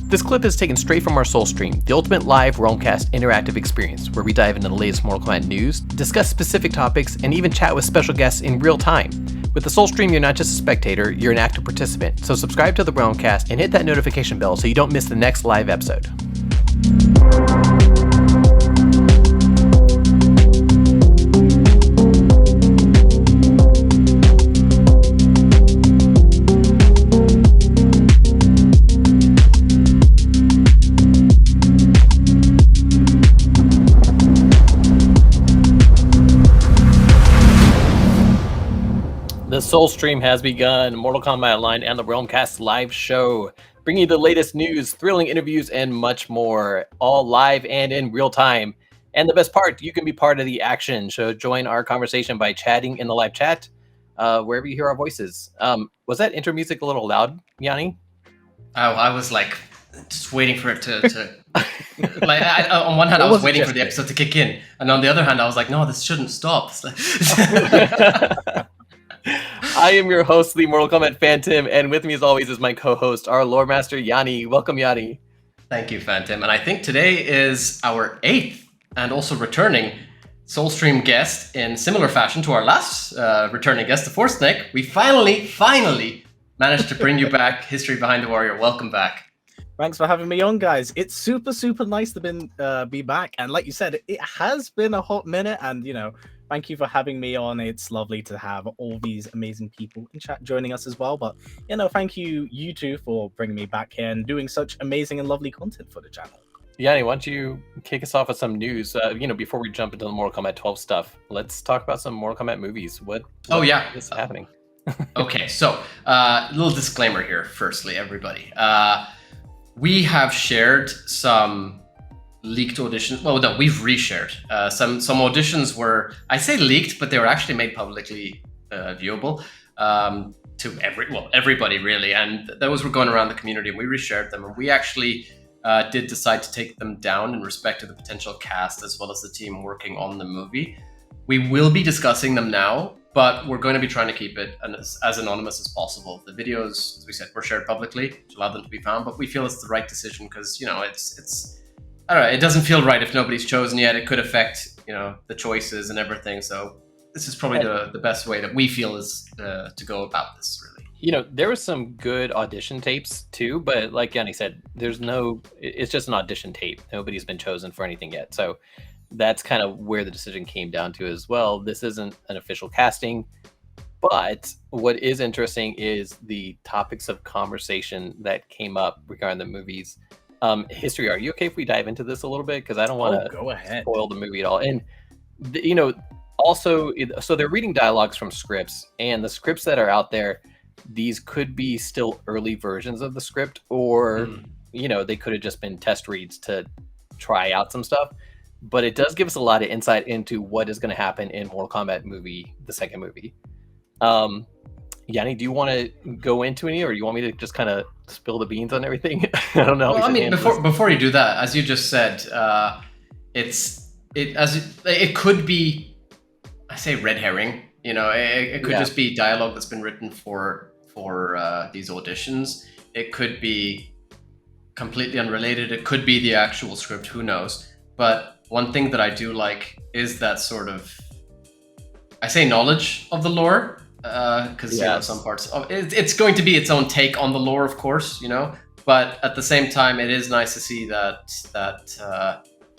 This clip is taken straight from our Soul Stream, the ultimate live Realmcast interactive experience, where we dive into the latest Mortal Kombat news, discuss specific topics, and even chat with special guests in real time. With the Soul Stream, you're not just a spectator, you're an active participant, so subscribe to the Realmcast and hit that notification bell so you don't miss the next live episode. The Soul Stream has begun. Mortal Kombat Online and the Realmcast live show, bringing you the latest news, thrilling interviews, and much more, all live and in real time. And the best part, you can be part of the action. So join our conversation by chatting in the live chat, wherever you hear our voices. Was that intro music a little loud, Yanni? I was like just waiting for it to like. On one hand, I was waiting for the episode to kick in, and on the other hand, I was like, no, this shouldn't stop. I am your host, the Mortal Kombat Phantom, and with me as always is my co-host, our lore master, Yanni. Welcome, Yanni. Thank you, Phantom. And I think today is our 8th and also returning Soul Stream guest in similar fashion to our last returning guest, the Force Snake. We finally managed to bring you back. History Behind the Warrior. Welcome back. Thanks for having me on, guys. It's super nice to be back. And like you said, it has been a hot minute, and thank you for having me on. It's lovely to have all these amazing people in chat joining us as well. But, thank you two for bringing me back here and doing such amazing and lovely content for the channel. Yanni, why don't you kick us off with some news? Before we jump into the Mortal Kombat 12 stuff, let's talk about some Mortal Kombat movies. What is happening? Okay, so a little disclaimer here, firstly, everybody. We have shared some leaked auditions. Well, no, we've reshared. Some auditions were, I say leaked, but they were actually made publicly viewable to everybody really. And those were going around the community, and we reshared them. And we actually did decide to take them down in respect to the potential cast as well as the team working on the movie. We will be discussing them now, but we're going to be trying to keep it as anonymous as possible. The videos, as we said, were shared publicly to allow them to be found, but we feel it's the right decision because, it's I don't know, it doesn't feel right if nobody's chosen yet. It could affect, the choices and everything. So this is probably the best way that we feel is to go about this, really. There was some good audition tapes too, but like Yanni said, it's just an audition tape. Nobody's been chosen for anything yet. So that's kind of where the decision came down to as well. This isn't an official casting, but what is interesting is the topics of conversation that came up regarding the movies. History, are you okay if we dive into this a little bit? Because I don't want to go ahead. Spoil the movie at all. And, also, so they're reading dialogues from scripts, and the scripts that are out there, these could be still early versions of the script, or, they could have just been test reads to try out some stuff. But it does give us a lot of insight into what is going to happen in Mortal Kombat movie, the second movie. Yanni, do you want to go into any, or do you want me to just kind of spill the beans on everything? I don't know. Well, I mean, before you do that, as you just said, it could be, I say red herring. It could just be dialogue that's been written for these auditions. It could be completely unrelated. It could be the actual script. Who knows? But one thing that I do like is that sort of, I say, knowledge of the lore. Because some parts of it's going to be its own take on the lore, of course, but at the same time, it is nice to see that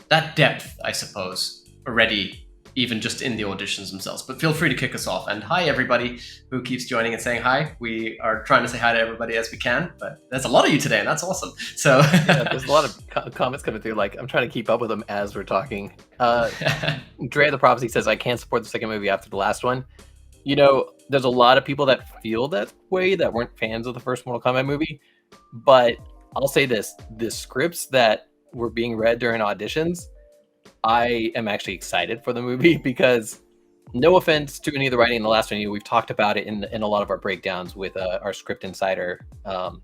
depth, I suppose, already, even just in the auditions themselves. But feel free to kick us off. And hi, everybody who keeps joining and saying hi. We are trying to say hi to everybody as we can, but there's a lot of you today, and that's awesome. So there's a lot of comments coming through. Like, I'm trying to keep up with them as we're talking. Dre the Prophecy says, I can't support the second movie after the last one. There's a lot of people that feel that way that weren't fans of the first Mortal Kombat movie. But I'll say this, the scripts that were being read during auditions, I am actually excited for the movie because, no offense to any of the writing in the last one, we've talked about it in a lot of our breakdowns with our script insider and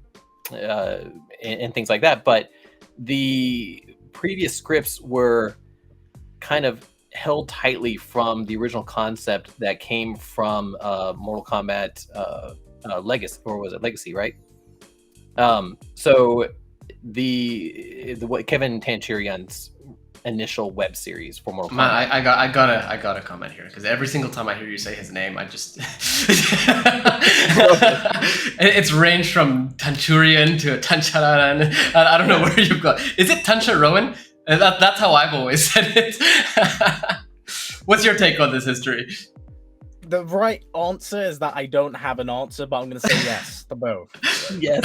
things like that. But the previous scripts were kind of held tightly from the original concept that came from Mortal Kombat Legacy, or was it Legacy, right? So what Kevin Tanchirion's initial web series for Mortal Kombat. Man, I gotta comment here because every single time I hear you say his name, I just it's ranged from Tanchurian to Tancharan, and I don't know where you've got. Is it Tancharoan? That's how I've always said it. What's your take on this history? The right answer is that I don't have an answer, but I'm going to say yes to both. Yes.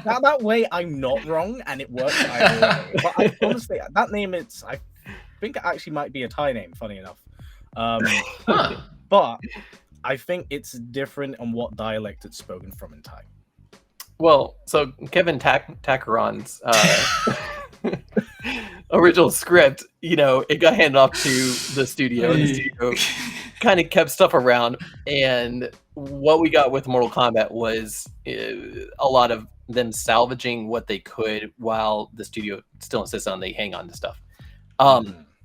that way I'm not wrong, and it works either way. But honestly, that name, I think it actually might be a Thai name, funny enough. But I think it's different on what dialect it's spoken from in Thai. Well, so Kevin Takaron's original script, it got handed off to the studio. The studio kind of kept stuff around, and what we got with Mortal Kombat was a lot of them salvaging what they could while the studio still insists on they hang on to stuff.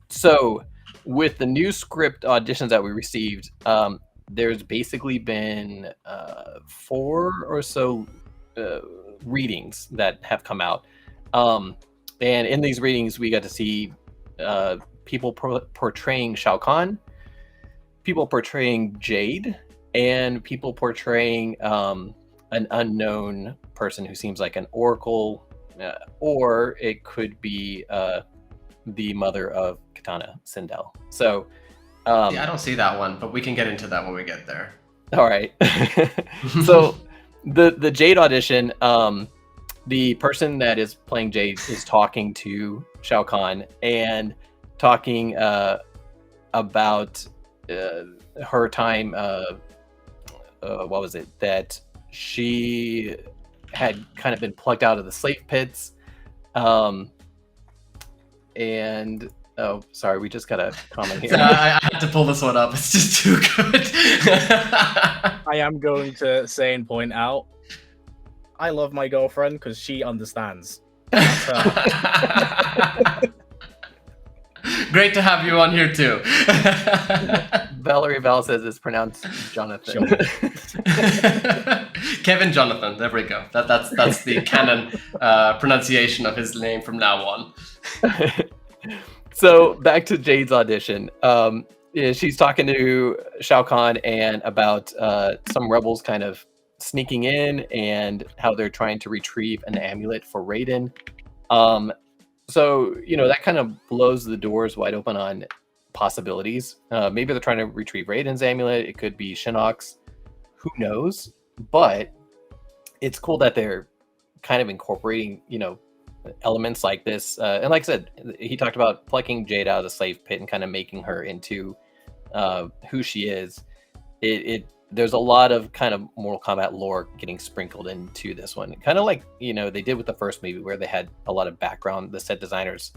So with the new script auditions that we received, there's basically been 4 or so readings that have come out, and in these readings we got to see people portraying Shao Kahn, people portraying Jade, and people portraying an unknown person who seems like an oracle, or it could be the mother of Katana, Sindel. So I don't see that one, but we can get into that when we get there. All right. So the Jade audition, the person that is playing Jade is talking to Shao Kahn and talking about her time. What was it? That she had kind of been plucked out of the slave pits. And oh, sorry, we just got a comment here. I had to pull this one up. It's just too good. I am going to say and point out, I love my girlfriend because she understands. Great to have you on here too. Valerie Val says it's pronounced Jonathan. Kevin Jonathan. There we go. That's the canon pronunciation of his name from now on. So back to Jade's audition. She's talking to Shao Kahn and about some rebels kind of sneaking in and how they're trying to retrieve an amulet for Raiden. So that kind of blows the doors wide open on possibilities. Maybe they're trying to retrieve Raiden's amulet. It could be Shinnok's. Who knows? But it's cool that they're kind of incorporating, elements like this. And like I said, he talked about plucking Jade out of the slave pit and kind of making her into who she is. There's a lot of kind of Mortal Kombat lore getting sprinkled into this one. Kind of like, they did with the first movie where they had a lot of background. The set designers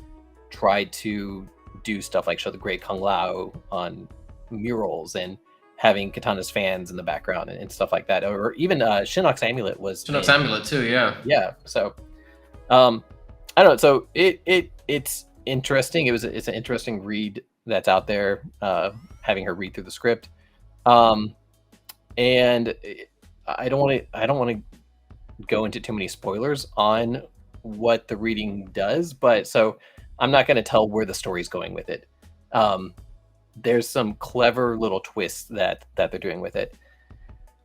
tried to do stuff like show the Great Kung Lao on murals and having Katana's fans in the background and stuff like that. Or even Shinnok's amulet was... Shinnok's amulet too, yeah. Yeah, so... I don't know. So it's interesting. It's an interesting read that's out there, having her read through the script. And I don't want to go into too many spoilers on what the reading does, but so I'm not going to tell where the story's going with it. There's some clever little twists that they're doing with it.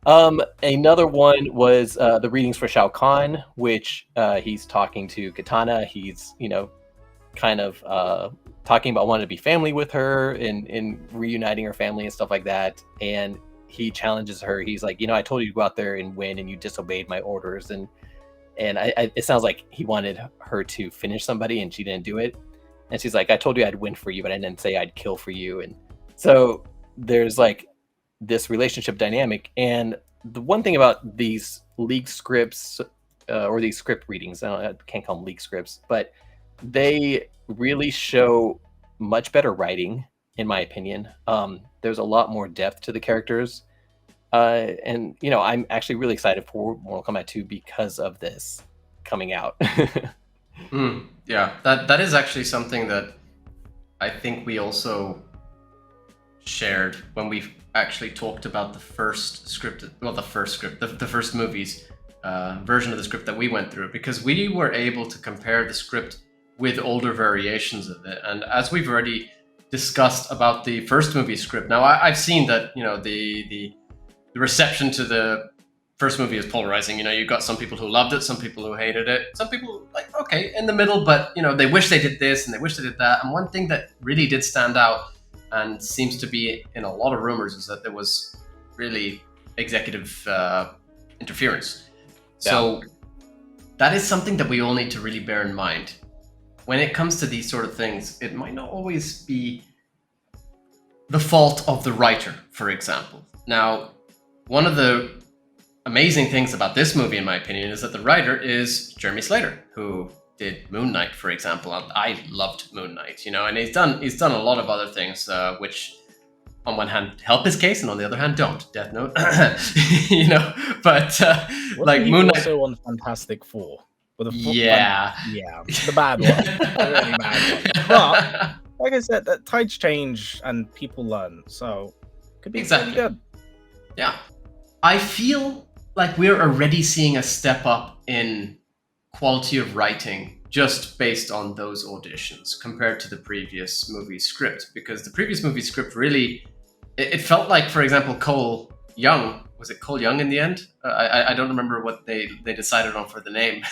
Another one was the readings for Shao Kahn, which he's talking to Katana. He's kind of talking about wanting to be family with her and reuniting her family and stuff like that. And he challenges her. He's like, I told you to go out there and win, and you disobeyed my orders. And it sounds like he wanted her to finish somebody, and she didn't do it. And she's like, I told you I'd win for you, but I didn't say I'd kill for you. And so there's like this relationship dynamic. And the one thing about these leaked scripts or these script readings, I can't call them leaked scripts, but they really show much better writing, in my opinion. There's a lot more depth to the characters. And, I'm actually really excited for Mortal Kombat 2 because of this coming out. Yeah, that is actually something that I think we also shared when we actually talked about the first movies. version of the script that we went through, because we were able to compare the script with older variations of it. And as we've already discussed about the first movie script, now I've seen that, you know, the reception to the first movie is polarizing. You know, you've got some people who loved it, some people who hated it, some people like, okay, in the middle, but, you know, they wish they did this and they wish they did that. And one thing that really did stand out and seems to be in a lot of rumors is that there was really executive interference. Yeah. So that is something that we all need to really bear in mind. When it comes to these sort of things, it might not always be the fault of the writer, for example. Now, one of the amazing things about this movie, in my opinion, is that the writer is Jeremy Slater, who did Moon Knight, for example. I loved Moon Knight, you know, and he's done a lot of other things, which on one hand help his case, and on the other hand don't. Death Note, you know, but like Moon Knight. Also on Fantastic Four. With Yeah, the bad one, the really bad one. But like I said, that tides change and people learn, so could be exactly pretty good. Yeah, I feel like we're already seeing a step up in quality of writing just based on those auditions compared to the previous movie script, because the previous movie script really, it felt like, for example, Cole Young. Was it Cole Young in the end? I don't remember what they decided on for the name.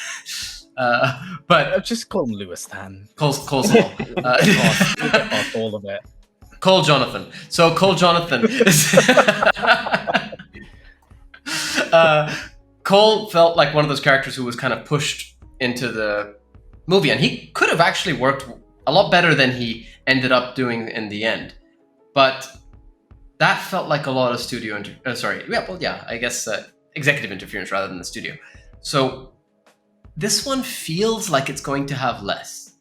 But Just call him Lewis Tan. Cole's Small. We'll get past all of it. Cole Jonathan. So Cole Jonathan. Cole felt like one of those characters who was kind of pushed into the movie, and he could have actually worked a lot better than he ended up doing in the end. But that felt like a lot of executive interference rather than the studio. So this one feels like it's going to have less.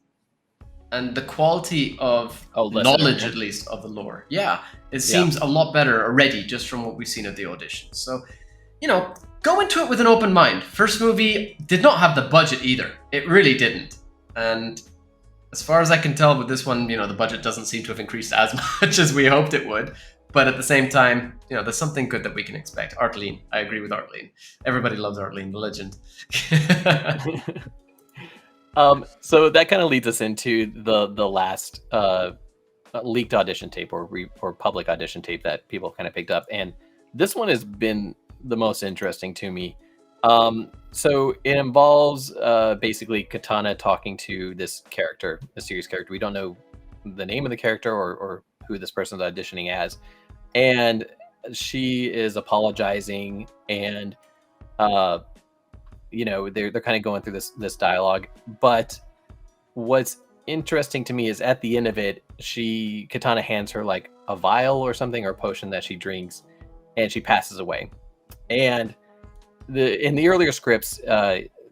And the quality of knowledge, at least, of the lore, it seems a lot better already just from what we've seen of the auditions. So, you know, go into it with an open mind. First movie did not have the budget either. It really didn't. And as far as I can tell with this one, you know, the budget doesn't seem to have increased as much as we hoped it would. But at the same time, you know, there's something good that we can expect. Artlene, I agree with Artlene. Everybody loves Artlene, the legend. So that kind of leads us into the last leaked audition tape or public audition tape that people kind of picked up, and this one has been the most interesting to me. So it involves basically Katana talking to this character, a serious character. We don't know the name of the character or who this person's auditioning as, and she is apologizing, and you know, they're kind of going through this dialogue. But what's interesting to me is at the end of it, Katana hands her like a vial or something, or a potion that she drinks, and she passes away. And in the earlier scripts,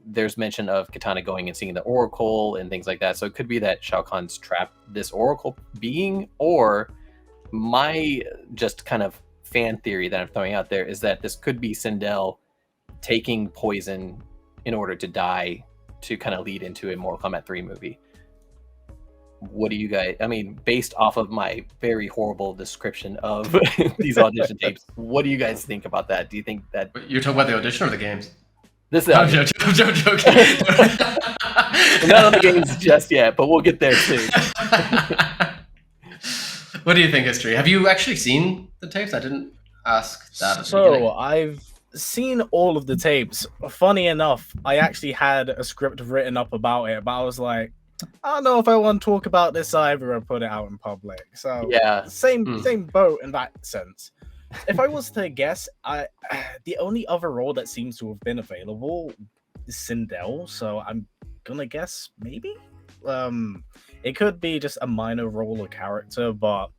there's mention of Katana going and seeing the Oracle and things like that. So it could be that Shao Kahn's trapped this Oracle being, or my just kind of fan theory that I'm throwing out there is that this could be Sindel taking poison in order to die, to kind of lead into a Mortal Kombat 3 movie. What do you guys, I mean, based off of my very horrible description of these audition tapes, what do you guys think about that? Do you think that... You're talking about the audition or the games? This is I'm joking. We're not on the games just yet, but we'll get there soon. What do you think, History? Have you actually seen the tapes? I didn't ask that at the So beginning. I've seen all of the tapes. Funny enough, I actually had a script written up about it, but I was like, I don't know if I want to talk about this either and put it out in public. So Yeah. same boat in that sense. If I was to guess, the only other role that seems to have been available is Sindel, so I'm gonna guess maybe. It could be just a minor role or character, but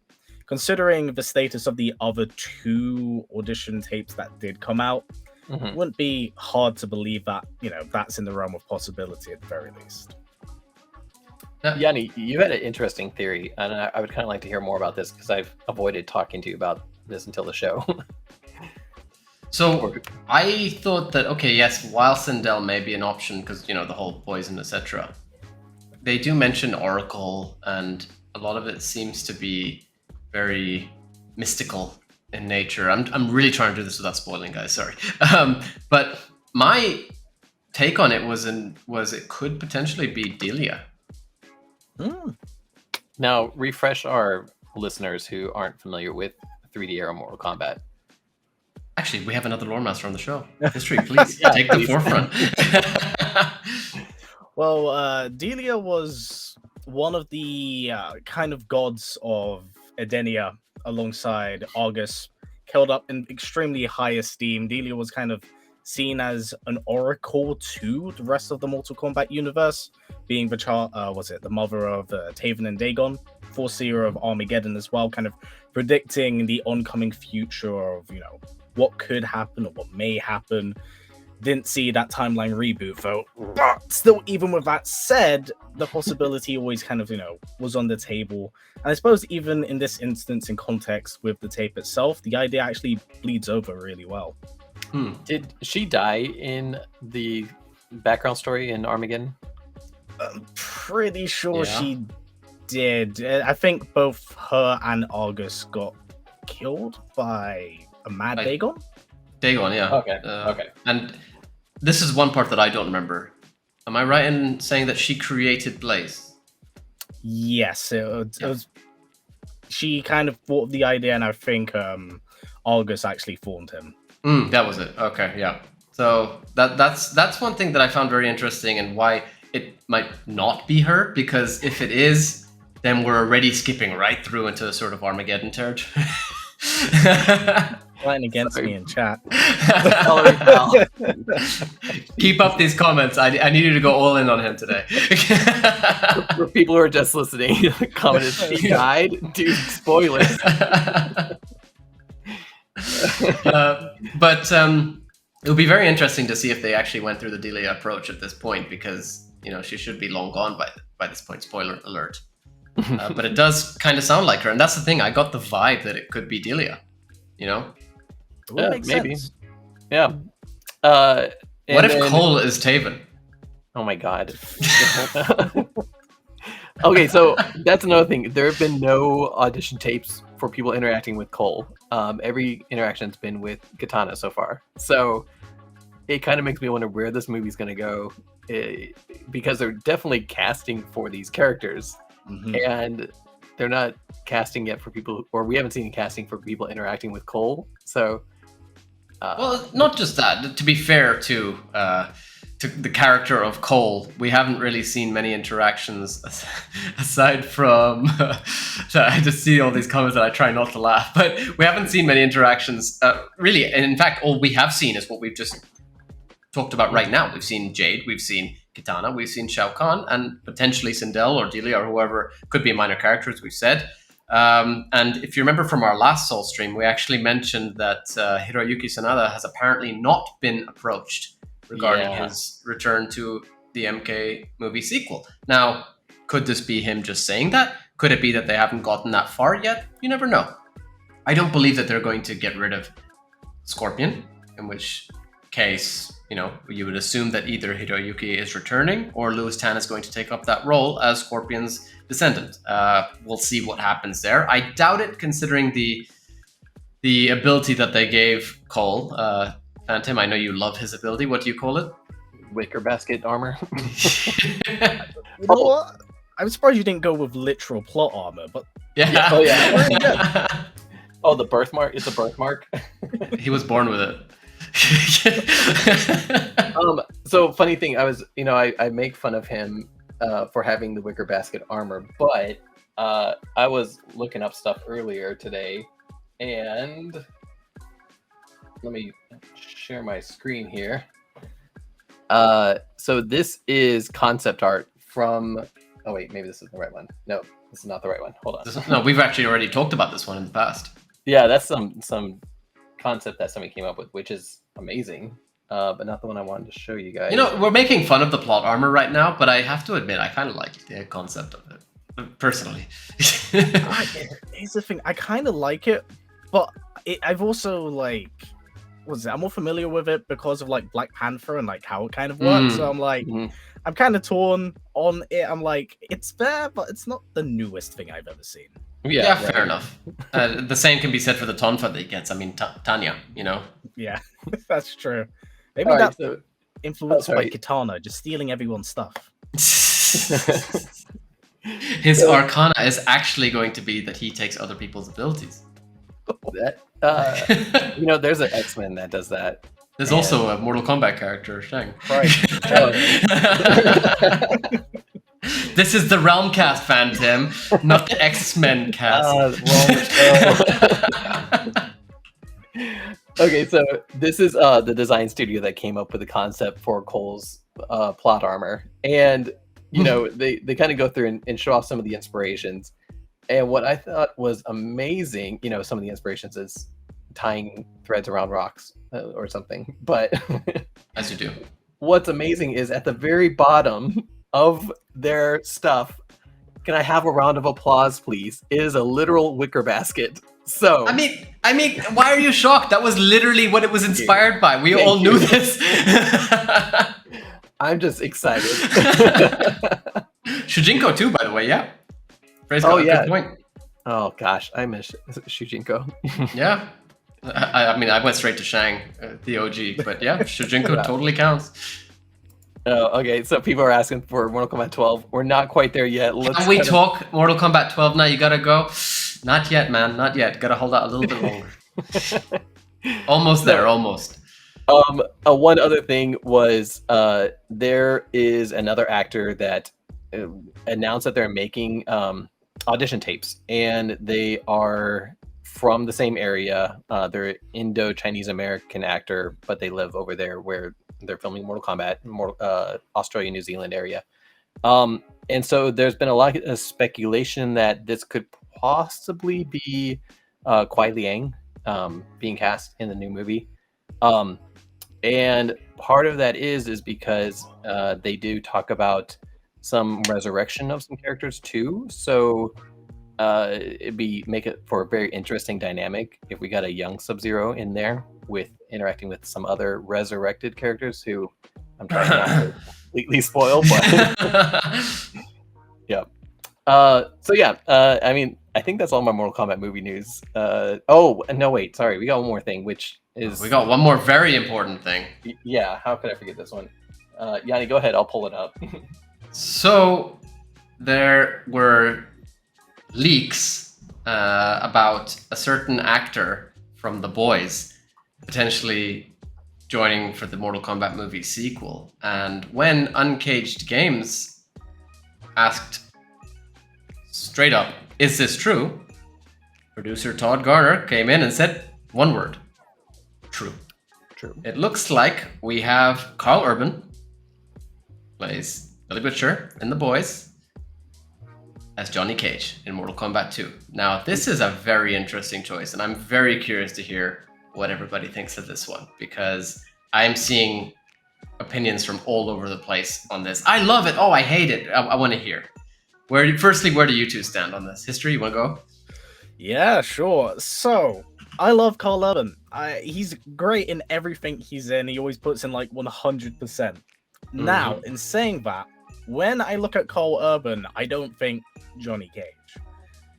considering the status of the other two audition tapes that did come out, it wouldn't be hard to believe that, you know, that's in the realm of possibility at the very least. Yanni, you had an interesting theory, and I would kind of like to hear more about this because I've avoided talking to you about this until the show. So I thought that, okay, yes, while Sindel may be an option because, you know, the whole poison, etc., they do mention Oracle, and a lot of it seems to be very mystical in nature. I'm really trying to do this without spoiling, guys, sorry. But my take on it was it could potentially be Delia. Now, refresh our listeners who aren't familiar with 3D era Mortal Kombat. Actually, we have another lore master on the show. History, please take the forefront. Well, Delia was one of the kind of gods of Edenia alongside Argus, held up in extremely high esteem. Delia was kind of seen as an oracle to the rest of the Mortal Kombat universe, being the mother of Taven and Dagon, foreseer of Armageddon as well, kind of predicting the oncoming future of, what could happen or what may happen. Didn't see that timeline reboot though, but still, even with that said, the possibility always kind of, was on the table. And I suppose even in this instance, in context with the tape itself, the idea actually bleeds over really well. Did she die in the background story in Armageddon? I'm pretty sure she did. I think both her and Argus got killed by a mad Dagon. Dagon, yeah. Okay. And this is one part that I don't remember. Am I right in saying that she created Blaze? Yes, it was. She kind of thought of the idea, and I think Argus actually formed him. That was it. Okay, yeah. So that's one thing that I found very interesting, and why it might not be her, because if it is, then we're already skipping right through into a sort of Armageddon territory. Fighting against me in chat. Keep up these comments. I need you to go all in on him today. For people who are just listening, commented she died. Dude, spoilers. But it'll be very interesting to see if they actually went through the Delia approach at this point, because she should be long gone by this point. Spoiler alert. But it does kind of sound like her, and that's the thing. I got the vibe that it could be Delia. Maybe. Sense. Yeah. What if Cole is Taven? Oh my god. Okay, so that's another thing. There have been no audition tapes for people interacting with Cole. Every interaction's been with Katana so far. So it kind of makes me wonder where this movie's going to go, because they're definitely casting for these characters, and they're not casting yet for people, or we haven't seen casting for people interacting with Cole. So, well, not just that. To be fair to the character of Cole, we haven't really seen many interactions aside from. I just see all these comments and I try not to laugh, but we haven't seen many interactions really. And in fact, all we have seen is what we've just talked about right now. We've seen Jade, we've seen Kitana, we've seen Shao Kahn, and potentially Sindel or Delia or whoever could be a minor character, as we've said. And if you remember from our last Soul stream, we actually mentioned that Hiroyuki Sanada has apparently not been approached regarding his return to the MK movie sequel. Now, could this be him just saying that? Could it be that they haven't gotten that far yet? You never know. I don't believe that they're going to get rid of Scorpion, in which case, you would assume that either Hiroyuki is returning or Louis Tan is going to take up that role as Scorpion's descendant. We'll see what happens there. I doubt it, considering the ability that they gave Cole. Phantom, I know you love his ability. What do you call it? Wicker basket armor. You know what? I'm surprised you didn't go with literal plot armor, but yeah. Oh yeah. Oh, the birthmark. It's a birthmark. He was born with it. So funny thing, I make fun of him for having the wicker basket armor, but I was looking up stuff earlier today, and let me share my screen here. So this is concept art from. Oh wait, maybe this is the right one. No, this is not the right one. Hold on. No, we've actually already talked about this one in the past. Yeah, that's some concept that somebody came up with, which is amazing, but not the one I wanted to show you guys. We're making fun of the plot armor right now, but I have to admit, I kind of like the concept of it, personally. Here's the thing, I kind of like it, but I've also I'm more familiar with it because of Black Panther and how it kind of works. So I'm I'm kind of torn on it. I'm it's there, but it's not the newest thing I've ever seen. Yeah, right. Fair enough. The same can be said for the tonfa that he gets. I mean, Tanya, Yeah, that's true. Maybe All right, that so influenced by sorry. Kitana, just stealing everyone's stuff. His arcana is actually going to be that he takes other people's abilities. that there's an X-Men that does that. There's also a Mortal Kombat character, Shang. Right. This is the Realm cast, Phantom, not the X-Men cast. Okay, so this is the design studio that came up with the concept for Cole's plot armor, and they kind of go through and show off some of the inspirations. And what I thought was amazing, some of the inspirations is tying threads around rocks or something. But as you do, what's amazing is at the very bottom of their stuff. Can I have a round of applause, please? It is a literal wicker basket. So I mean, why are you shocked? That was literally what it was inspired by. We all knew this. I'm just excited. Shujinko too, by the way. Yeah. Good point. Oh gosh, I miss Shujinko. Yeah. I mean, I went straight to Shang, the OG, but yeah, Shujinko totally counts. Oh, okay. So people are asking for Mortal Kombat 12. We're not quite there yet. Can we talk Mortal Kombat 12 now? You gotta go. Not yet, man. Not yet. Gotta hold out a little bit longer. Almost there. Almost. One other thing was there is another actor that announced that they're making audition tapes, and they are from the same area. They're Indo-Chinese American actor, but they live over there where they're filming Mortal Kombat, Australia, New Zealand area. And so there's been a lot of speculation that this could possibly be Kuai Liang being cast in the new movie. And part of that is because they do talk about some resurrection of some characters too. So make it for a very interesting dynamic if we got a young Sub-Zero in there with interacting with some other resurrected characters who I'm trying not to completely spoil, but yeah. I mean, I think that's all my Mortal Kombat movie news. Oh no, wait, sorry, we got one more thing, which is we got one more very important thing. Yeah, how could I forget this one? Yanni, go ahead, I'll pull it up. So there were leaks about a certain actor from The Boys potentially joining for the Mortal Kombat movie sequel. And when Uncaged Games asked straight up, is this true? Producer Todd Garner came in and said one word: true. True. It looks like we have Carl Urban, plays Billy Butcher in The Boys, as Johnny Cage in Mortal Kombat 2. Now, this is a very interesting choice, and I'm very curious to hear what everybody thinks of this one, because I'm seeing opinions from all over the place on this. I love it. Oh, I hate it. I want to hear. Firstly, where do you two stand on this? History, you want to go? Yeah, sure. So, I love Carl Urban. He's great in everything he's in. He always puts in like 100%. Now, in saying that, when I look at Carl Urban, I don't think Johnny Cage.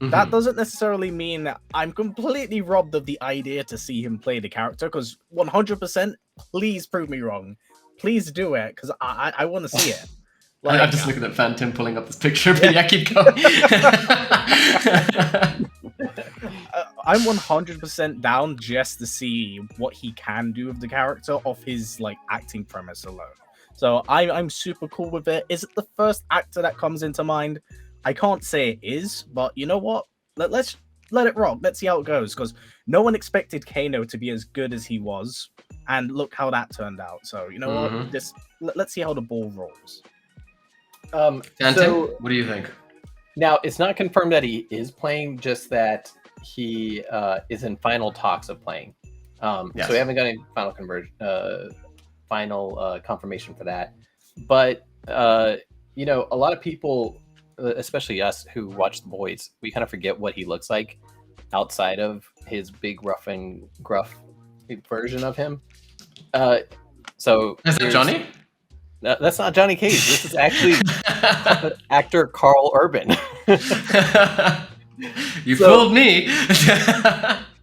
That doesn't necessarily mean that I'm completely robbed of the idea to see him play the character, because 100%, please prove me wrong. Please do it, because I want to see it. Like, I'm just looking at Phantom pulling up this picture, but yeah, keep going. I'm 100% down just to see what he can do with the character off his like acting premise alone. So I'm super cool with it. Is it the first actor that comes into mind? I can't say it is, but you know what? Let's let it rock. Let's see how it goes, because no one expected Kano to be as good as he was, and look how that turned out. So you know what? Let's see how the ball rolls. Phantom, what do you think? Now, it's not confirmed that he is playing, just that he is in final talks of playing. Yes. So we haven't got any final confirmation for that. But a lot of people, especially us who watch The Boys, we kind of forget what he looks like outside of his big rough and gruff version of him. So is it Johnny? That's not Johnny Cage. This is actually actor Carl Urban. You fooled me.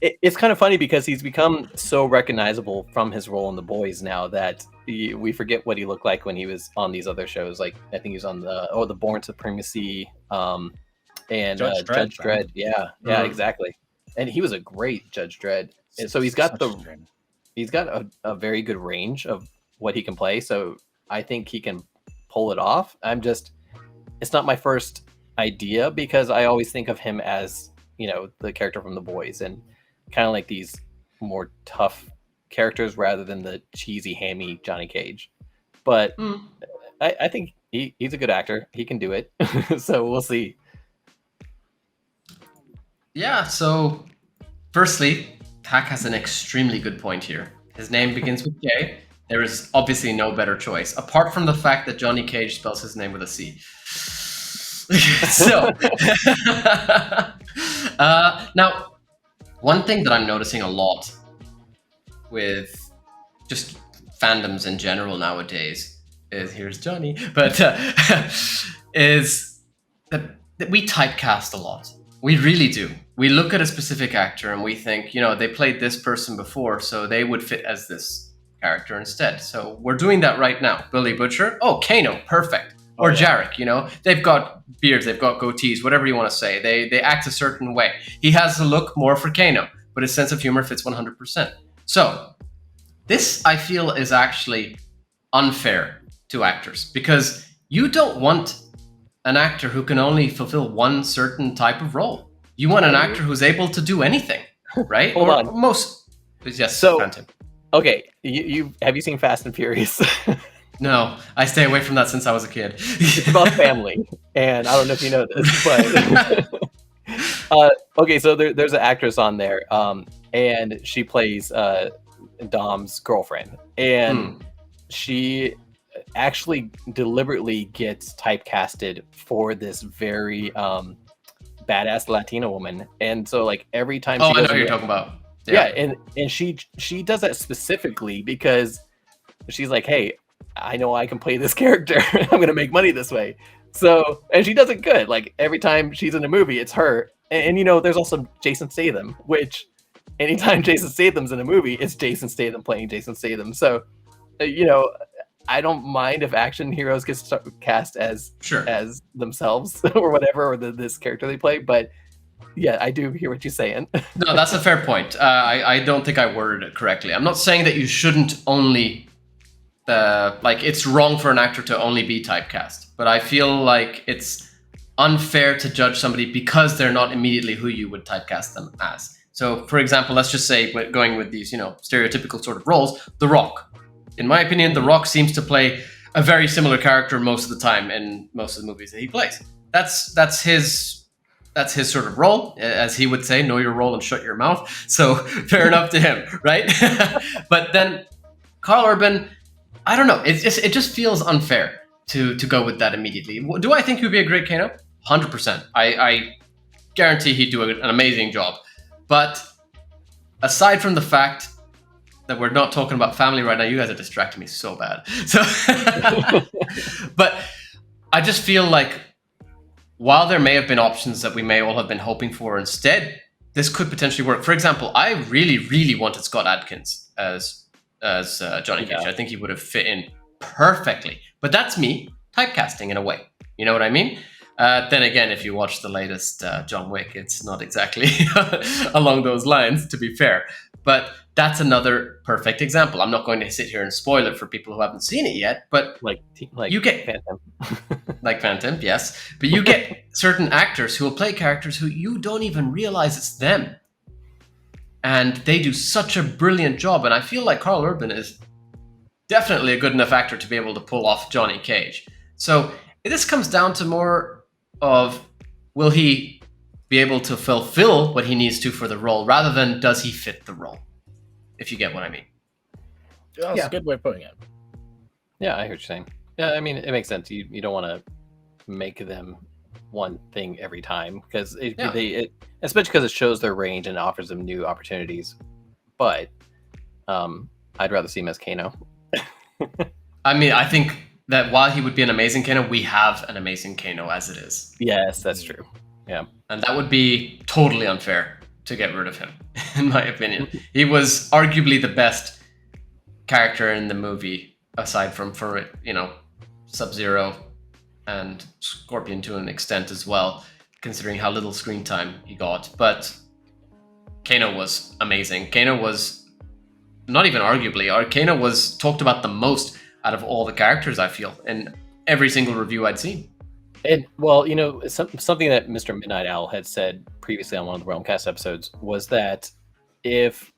it's kind of funny because he's become so recognizable from his role in The Boys now that we forget what he looked like when he was on these other shows. Like I think he was on the Born Supremacy, and Judge Judge Dredd, man. Dredd. Yeah, exactly. And he was a great Judge Dredd. And so he's got a very good range of what he can play. So I think he can pull it off. It's not my first idea because I always think of him as, the character from The Boys and kind of like these more tough characters rather than the cheesy, hammy Johnny Cage. But I think he's a good actor. He can do it. So we'll see. Yeah, so firstly, Tak has an extremely good point here. His name begins with K. There is obviously no better choice, apart from the fact that Johnny Cage spells his name with a C. So, now, one thing that I'm noticing a lot with just fandoms in general nowadays is, here's Johnny, but is that we typecast a lot. We really do. We look at a specific actor and we think, they played this person before, so they would fit as this character instead. So we're doing that right now. Billy Butcher, Kano, perfect. Or Jarek, they've got beards, they've got goatees, whatever you want to say. They act a certain way. He has a look more for Kano, but his sense of humor fits 100%. So this, I feel, is actually unfair to actors because you don't want an actor who can only fulfill one certain type of role. You want an actor who's able to do anything, right? Hold on. Most. Yes, So, Phantom. Okay, you have you seen Fast and Furious? No, I stay away from that since I was a kid. It's about family, and I don't know if you know this, but okay, so there's an actress on there, and she plays Dom's girlfriend, and she actually deliberately gets typecasted for this very badass Latina woman, and so like every time I know who you're talking about. Yeah, and she does that specifically because she's like, hey, I know I can play this character. I'm gonna make money this way. So, and she does it good. Like every time she's in a movie, it's her. And there's also Jason Statham, which anytime Jason Statham's in a movie, it's Jason Statham playing Jason Statham. So, I don't mind if action heroes get cast as themselves or whatever, or this character they play. But yeah, I do hear what you're saying. No, that's a fair point. I don't think I worded it correctly. I'm not saying that you shouldn't only it's wrong for an actor to only be typecast, but I feel like it's unfair to judge somebody because they're not immediately who you would typecast them as. So, for example, let's just say going with these, stereotypical sort of roles, The Rock. In my opinion, The Rock seems to play a very similar character most of the time in most of the movies that he plays. That's his sort of role, as he would say, know your role and shut your mouth. So fair enough to him, right? But then Karl Urban, I don't know. It just feels unfair to go with that immediately. Do I think he would be a great Kano? 100%. I guarantee he'd do an amazing job. But aside from the fact that we're not talking about family right now, you guys are distracting me so bad. So, but I just feel like while there may have been options that we may all have been hoping for instead, this could potentially work. For example, I really, really wanted Scott Adkins as Johnny Cage. I think he would have fit in perfectly. But that's me typecasting in a way. You know what I mean? Then again, if you watch the latest John Wick, it's not exactly along those lines, to be fair. But that's another perfect example. I'm not going to sit here and spoil it for people who haven't seen it yet, but like you get Phantom. Like Phantom, yes. But you get certain actors who will play characters who you don't even realize it's them. And they do such a brilliant job. And I feel like Karl Urban is definitely a good enough actor to be able to pull off Johnny Cage. So this comes down to more of, will he be able to fulfill what he needs to for the role, rather than does he fit the role? If you get what I mean. That's a good way of putting it. Yeah, I hear what you're saying. Yeah, I mean, it makes sense. You don't want to make them one thing every time, because especially because it shows their range and offers them new opportunities. But I'd rather see him as Kano. I mean, I think that while he would be an amazing Kano, we have an amazing Kano as it is. Yes, that's true. Yeah. And that would be totally unfair to get rid of him, in my opinion. He was arguably the best character in the movie, aside from, Sub-Zero and Scorpion to an extent as well, considering how little screen time he got. But Kano was amazing. Kano was, not even arguably, Kano was talked about the most out of all the characters, I feel, in every single review I'd seen. And well, something that Mr. Midnight Owl had said previously on one of the Realmcast episodes was that if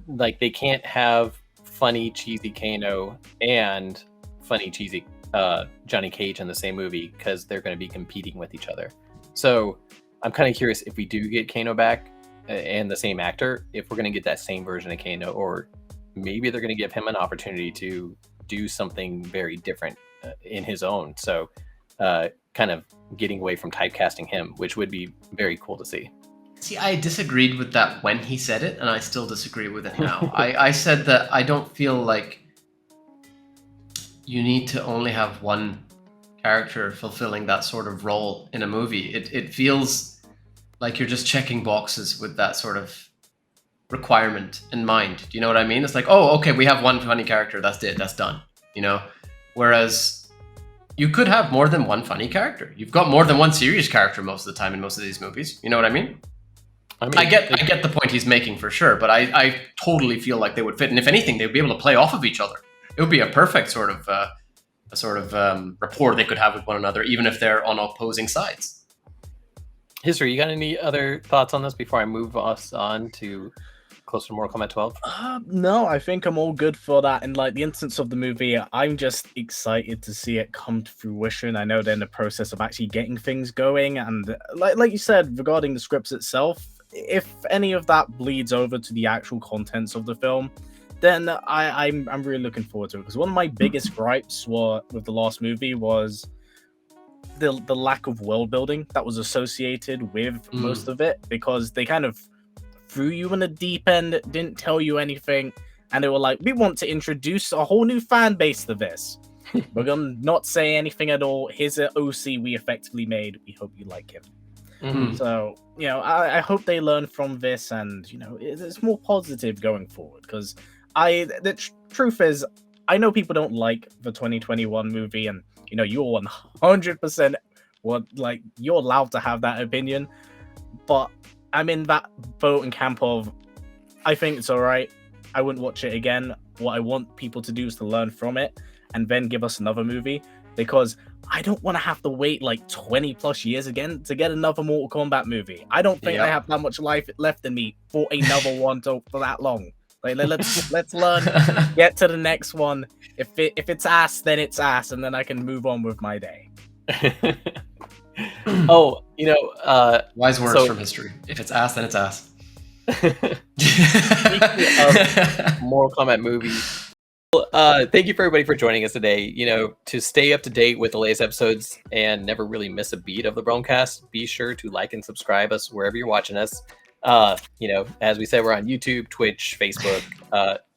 they can't have funny, cheesy Kano and funny, cheesy Johnny Cage in the same movie because they're going to be competing with each other. So I'm kind of curious if we do get Kano back and the same actor, if we're going to get that same version of Kano, or maybe they're going to give him an opportunity to do something very different in his own. So kind of getting away from typecasting him, which would be very cool to see. See, I disagreed with that when he said it, and I still disagree with it now. I said that I don't feel like you need to only have one character fulfilling that sort of role in a movie. It feels like you're just checking boxes with that sort of requirement in mind. Do you know what I mean? It's like, oh, okay, we have one funny character, that's it, that's done. Whereas you could have more than one funny character. You've got more than one serious character most of the time in most of these movies. You know what I mean? I get the point he's making for sure, but I totally feel like they would fit. And if anything, they would be able to play off of each other. It would be a perfect sort of rapport they could have with one another, even if they're on opposing sides. History, you got any other thoughts on this before I move us on to closer to Mortal Kombat 12? No, I think I'm all good for that. In the instance of the movie, I'm just excited to see it come to fruition. I know they're in the process of actually getting things going, and like you said, regarding the scripts itself, if any of that bleeds over to the actual contents of the film, then I'm really looking forward to it. Because one of my biggest gripes with the last movie was the lack of world building that was associated with most of it, because they kind of threw you in the deep end, didn't tell you anything, and they were like, we want to introduce a whole new fan base to this. We're gonna not say anything at all. Here's an OC we effectively made. We hope you like him. Mm-hmm. So, I hope they learn from this, and it's more positive going forward. Because the truth is, I know people don't like the 2021 movie, and you're 100% you're allowed to have that opinion, but I'm in that boat and camp of, I think it's all right. I wouldn't watch it again. What I want people to do is to learn from it and then give us another movie, because I don't want to have to wait 20 plus years again to get another Mortal Kombat movie. I don't think I have that much life left in me for another one for that long. Let's learn, get to the next one. If it's ass, then it's ass, and then I can move on with my day. Wise words from history. If it's ass, then it's ass. Speaking of Mortal Kombat movies, thank you for everybody for joining us today. To stay up to date with the latest episodes and never really miss a beat of the Realmcast, be sure to like and subscribe us wherever you're watching us. As we said, we're on YouTube, Twitch, Facebook,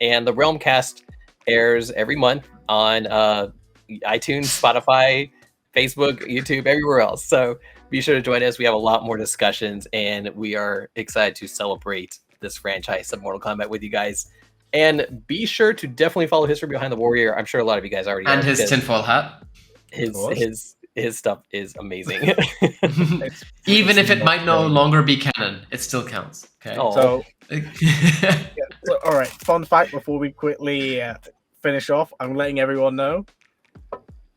and the Realmcast airs every month on iTunes, Spotify, Facebook, YouTube, everywhere else. So be sure to join us. We have a lot more discussions, and we are excited to celebrate this franchise of Mortal Kombat with you guys. And be sure to definitely follow History Behind the Warrior. I'm sure a lot of you guys already and know, his tinfoil hat. His stuff is amazing. Even if it might no longer be canon, it still counts. Okay. So, all right. Fun fact before we quickly finish off, I'm letting everyone know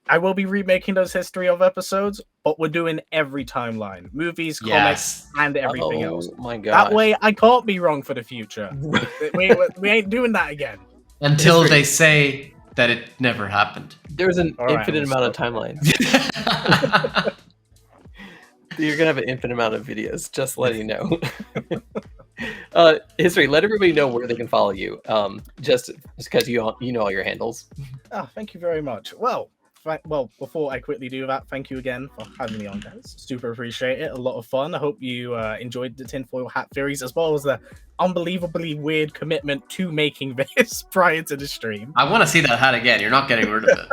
I will be remaking those History of episodes, but we're doing every timeline, movies, comics, and everything else. Oh my god! That way, I can't be wrong for the future. we ain't doing that again until they say that it never happened. There's an infinite amount of timelines. You're gonna have an infinite amount of videos. Just letting you know. History. Let everybody know where they can follow you. Just because you know all your handles. Oh, thank you very much. Well, before I quickly do that, thank you again for having me on, guys. Super appreciate it. A lot of fun. I hope you enjoyed the tinfoil hat theories as well as the unbelievably weird commitment to making this prior to the stream. I want to see that hat again. You're not getting rid of it.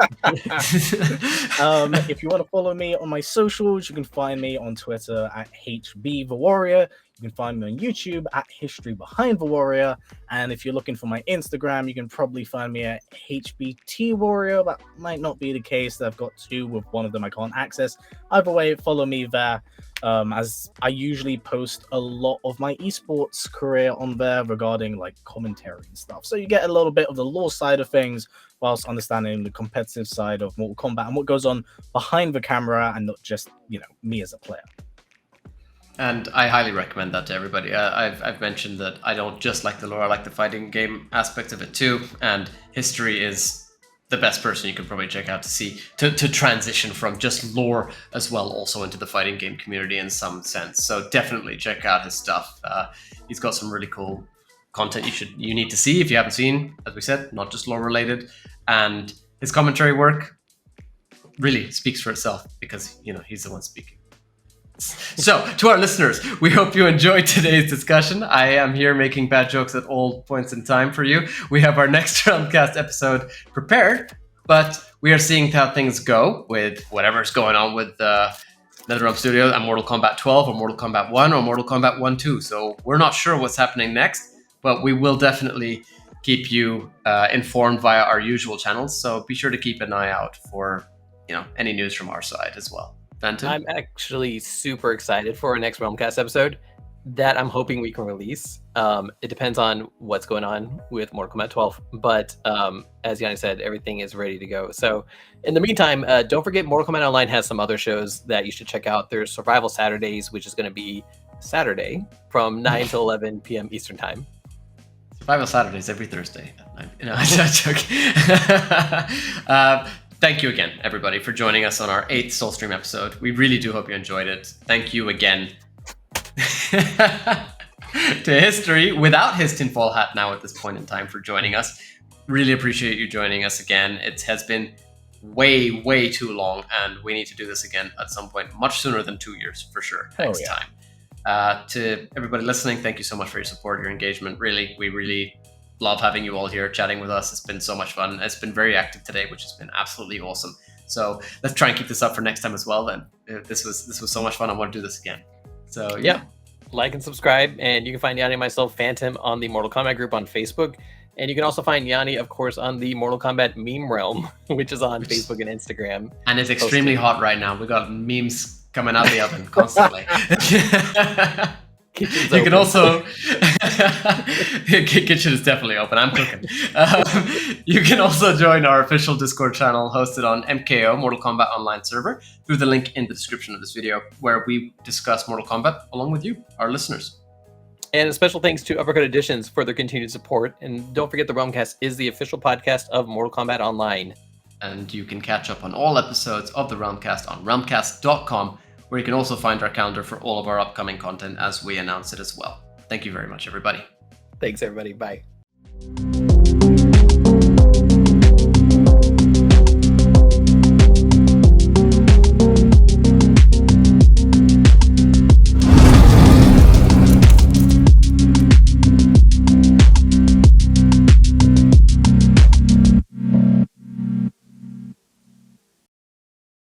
If you want to follow me on my socials, you can find me on Twitter at HBTheWarrior. You can find me on YouTube at History Behind the Warrior. And if you're looking for my Instagram, you can probably find me at HBTWarrior. That might not be the case. I've got two, with one of them I can't access. Either way, follow me there, as I usually post a lot of my esports career on there regarding like commentary and stuff. So you get a little bit of the lore side of things whilst understanding the competitive side of Mortal Kombat and what goes on behind the camera, and not just, you know, me as a player. And I highly recommend that to everybody. I've mentioned that I don't just like the lore, I like the fighting game aspect of it too. And History is the best person you can probably check out to see, to transition from just lore as well also into the fighting game community in some sense. So definitely check out his stuff. He's got some really cool content you need to see if you haven't seen, as we said, not just lore related. And his commentary work really speaks for itself because, you know, he's the one speaking. So, to our listeners, we hope you enjoyed today's discussion. I am here making bad jokes at all points in time for you. We have our next Realmcast episode prepared, but we are seeing how things go with whatever's going on with NetherRealm Studios and Mortal Kombat 12 or Mortal Kombat 1 or Mortal Kombat 1-2. So, we're not sure what's happening next, but we will definitely keep you informed via our usual channels. So, be sure to keep an eye out for, you know, any news from our side as well. Phantom? I'm actually super excited for our next Realmcast episode that I'm hoping we can release. It depends on what's going on with Mortal Kombat 12, but as Yanni said, everything is ready to go. So in the meantime, don't forget Mortal Kombat Online has some other shows that you should check out. There's Survival Saturdays, which is going to be Saturday from 9 to 11 p.m. Eastern Time. Survival Saturdays every Thursday at 9. No, I'm joking. Thank you again, everybody, for joining us on our 8th Soulstream episode. We really do hope you enjoyed it. Thank you again to History, without his tinfoil hat now at this point in time, for joining us. Really appreciate you joining us again. It has been way, way too long, and we need to do this again at some point, much sooner than 2 years, for sure, next time. To everybody listening, thank you so much for your support, your engagement. Really, we really love having you all here chatting with us. It's been so much fun. It's been very active today, which has been absolutely awesome. So let's try and keep this up for next time as well then. This was so much fun. I want to do this again. So yeah. Like and subscribe, and you can find Yanni and myself, Phantom, on the Mortal Kombat group on Facebook. And you can also find Yanni, of course, on the Mortal Kombat meme realm, which is on Facebook and Instagram. And it's extremely hot right now. We got memes coming out of the oven constantly. You can also kitchen is definitely open. I'm cooking. You can also join our official Discord channel hosted on MKO Mortal Kombat Online server through the link in the description of this video, where we discuss Mortal Kombat along with you, our listeners. And a special thanks to Uppercut Editions for their continued support. And don't forget, the Realmcast is the official podcast of Mortal Kombat Online. And you can catch up on all episodes of the Realmcast on realmcast.com, where you can also find our calendar for all of our upcoming content as we announce it as well. Thank you very much, everybody. Thanks, everybody. Bye.